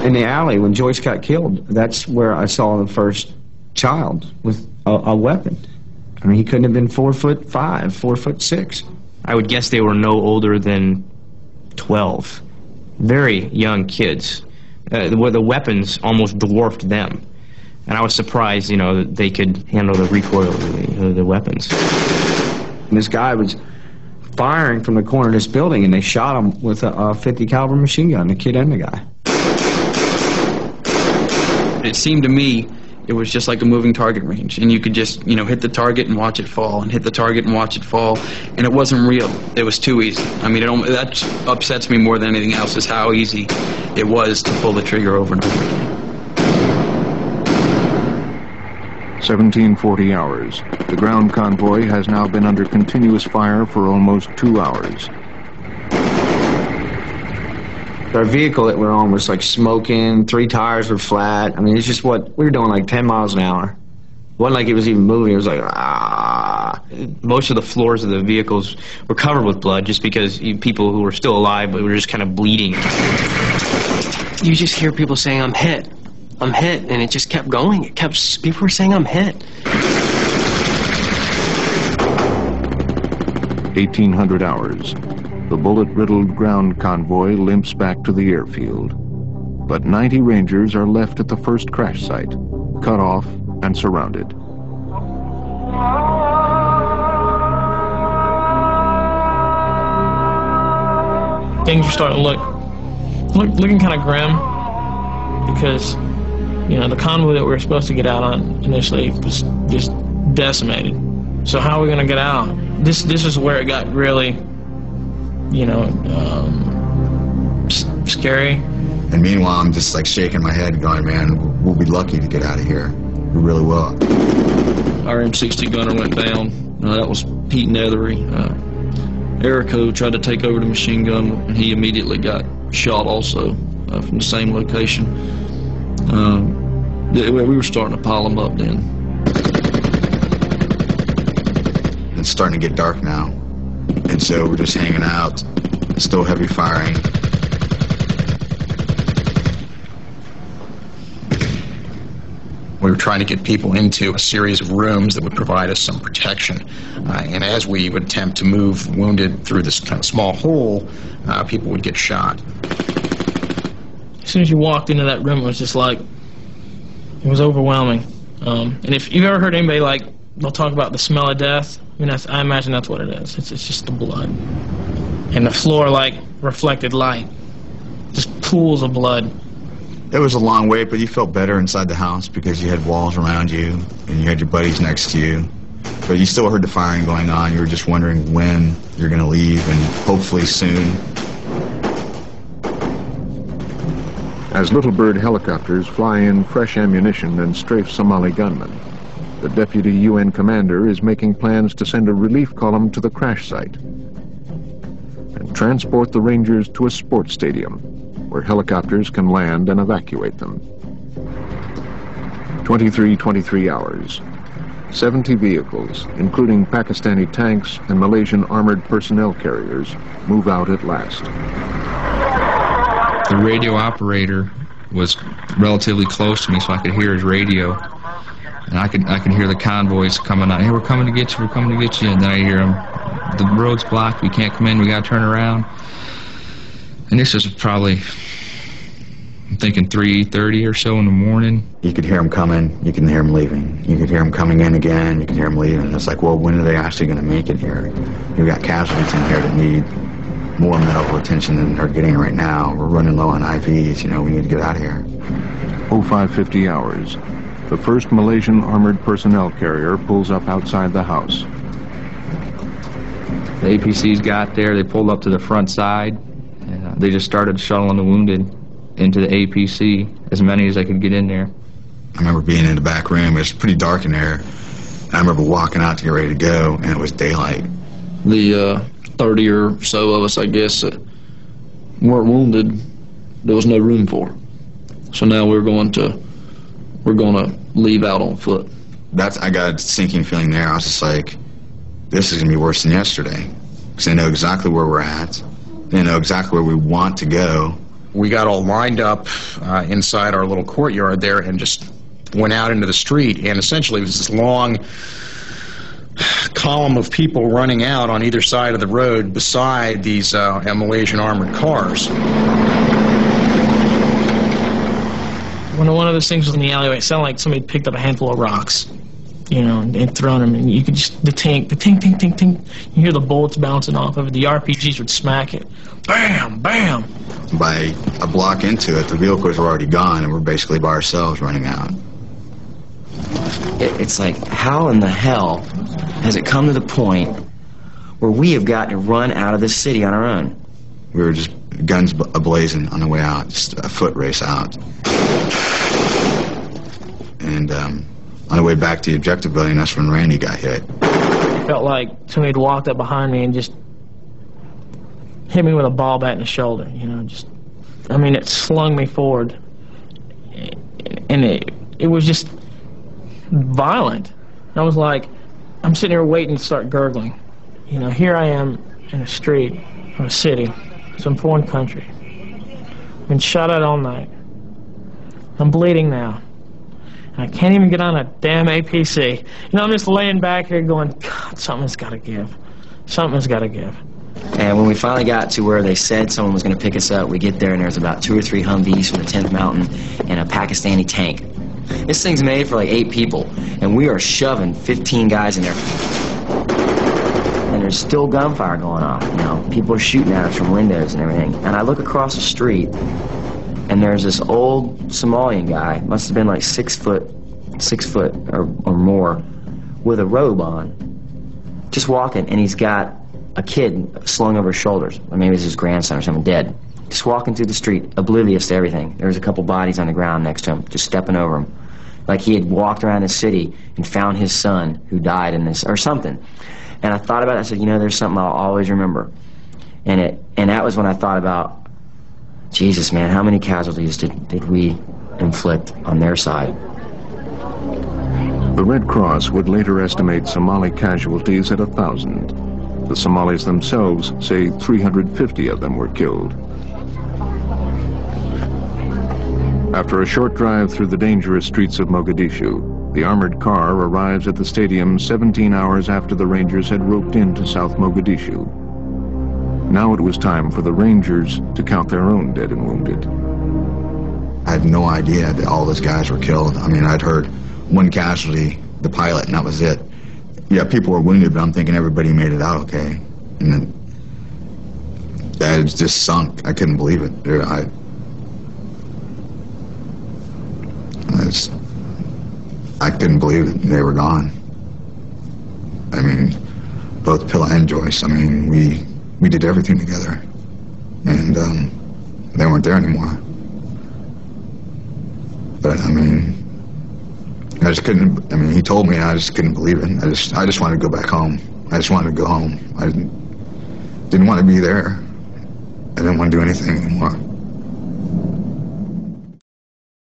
In the alley, when Joyce got killed, that's where I saw the first child with a weapon. I mean, he couldn't have been 4'5", 4'6". I would guess they were no older than 12. Very young kids, where the weapons almost dwarfed them. And I was surprised, you know, that they could handle the recoil of the weapons. And this guy was firing from the corner of this building, and they shot him with a 50 caliber machine gun, the kid and the guy. It seemed to me it was just like a moving target range, and you could just, you know, hit the target and watch it fall, and hit the target and watch it fall, and it wasn't real. It was too easy. I mean, that upsets me more than anything else, is how easy it was to pull the trigger over and over again. 1740 hours. The ground convoy has now been under continuous fire for almost 2 hours. Our vehicle that we're on was like smoking, 3 tires were flat. I mean, it's just what, we were doing like 10 miles an hour. It wasn't like it was even moving, it was like, ah. Most of the floors of the vehicles were covered with blood just because people who were still alive but were just kind of bleeding. You just hear people saying, I'm hit, and it just kept going. People were saying, I'm hit. 1800 hours. The bullet-riddled ground convoy limps back to the airfield. But 90 Rangers are left at the first crash site, cut off and surrounded. Things are starting to looking kind of grim, because, you know, the convoy that we were supposed to get out on initially was just decimated. So how are we going to get out? This is where it got really, you know, scary. And meanwhile, I'm just like shaking my head going, man, we'll be lucky to get out of here. We really will. Our M60 gunner went down. That was Pete Nethery. Erico tried to take over the machine gun, and he immediately got shot also from the same location. We were starting to pile them up then. It's starting to get dark now, and so we're just hanging out. Still heavy firing. We were trying to get people into a series of rooms that would provide us some protection. And as we would attempt to move wounded through this kind of small hole, people would get shot. As soon as you walked into that room, it was just like, it was overwhelming. And if you've ever heard anybody, like, they'll talk about the smell of death, I mean, I imagine that's what it is. It's just the blood. And the floor, like, reflected light. Just pools of blood. It was a long wait, but you felt better inside the house because you had walls around you and you had your buddies next to you. But you still heard the firing going on. You were just wondering when you're going to leave, and hopefully soon. As Little Bird helicopters fly in fresh ammunition and strafe Somali gunmen, the deputy UN commander is making plans to send a relief column to the crash site and transport the Rangers to a sports stadium where helicopters can land and evacuate them. 23 hours. 70 vehicles, including Pakistani tanks and Malaysian armored personnel carriers, move out at last. The radio operator was relatively close to me, so I could hear his radio. And I could hear the convoys coming out. Hey, we're coming to get you, we're coming to get you. And then I hear them, the road's blocked, we can't come in, we gotta turn around. And this was probably, I'm thinking 3:30 or so in the morning. You could hear them coming, you can hear them leaving. You could hear them coming in again, you can hear them leaving. And it's like, well, when are they actually going to make it here? You've got casualties in here that need more medical attention than they're getting right now. We're running low on IVs, you know, we need to get out of here. 0550 hours. The first Malaysian armored personnel carrier pulls up outside the house. The APCs got there, they pulled up to the front side, and they just started shuttling the wounded into the APC, as many as I could get in there. I remember being in the back room. It was pretty dark in there. I remember walking out to get ready to go, and it was daylight. The 30 or so of us, I guess, that weren't wounded, there was no room for. So now we're going to leave out on foot. I got a sinking feeling there. I was just like, this is going to be worse than yesterday. Because they know exactly where we're at. They know exactly where we want to go. we got all lined up inside our little courtyard there and just went out into the street, and essentially it was this long column of people running out on either side of the road beside these Malaysian armored cars. One of those things was in the alleyway. It sounded like somebody picked up a handful of rocks, you know, and thrown them, and you could just, the ting, ting, ting, ting. You hear the bullets bouncing off of it. The RPGs would smack it. Bam, bam. By a block into it, the vehicles were already gone, and we're basically by ourselves running out. It's like, how in the hell has it come to the point where we have got to run out of this city on our own? We were just guns ablazing on the way out, just a foot race out. And on the way back to the objective building, that's when Randy got hit. It felt like somebody had walked up behind me and just hit me with a ball bat in the shoulder, you know, just, I mean, it slung me forward. And it was just violent. I was like, I'm sitting here waiting to start gurgling. You know, here I am in a street of a city, some foreign country. Been shot at all night. I'm bleeding now. I can't even get on a damn APC. You know, I'm just laying back here going, God, something's got to give. Something's got to give. And when we finally got to where they said someone was going to pick us up, we get there and there's about 2 or 3 Humvees from the 10th Mountain and a Pakistani tank. This thing's made for like 8 people, and we are shoving 15 guys in there. And there's still gunfire going on, you know. People are shooting at us from windows and everything. And I look across the street, and there's this old Somalian guy, must have been like 6 foot or more, with a robe on, just walking, and he's got a kid slung over his shoulders. Or maybe it's his grandson or something, dead. Just walking through the street, oblivious to everything. There was a couple bodies on the ground next to him, just stepping over him. Like he had walked around the city and found his son who died in this, or something. And I thought about it, I said, you know, there's something I'll always remember. And that was when I thought about, Jesus, man, how many casualties did we inflict on their side? The Red Cross would later estimate Somali casualties at 1,000. The Somalis themselves say 350 of them were killed. After a short drive through the dangerous streets of Mogadishu, the armored car arrives at the stadium 17 hours after the Rangers had roped into South Mogadishu. Now it was time for the Rangers to count their own dead and wounded. I had no idea that all those guys were killed. I mean, I'd heard one casualty, the pilot, and that was it. Yeah, people were wounded, but I'm thinking everybody made it out okay. And then that just sunk. I couldn't believe it. I couldn't believe it. They were gone. I mean, both Pilla and Joyce. I mean, we did everything together, and they weren't there anymore. But I mean, I just couldn't. I mean, he told me, and I just couldn't believe it. I just wanted to go back home. I just wanted to go home. I didn't want to be there. I didn't want to do anything anymore.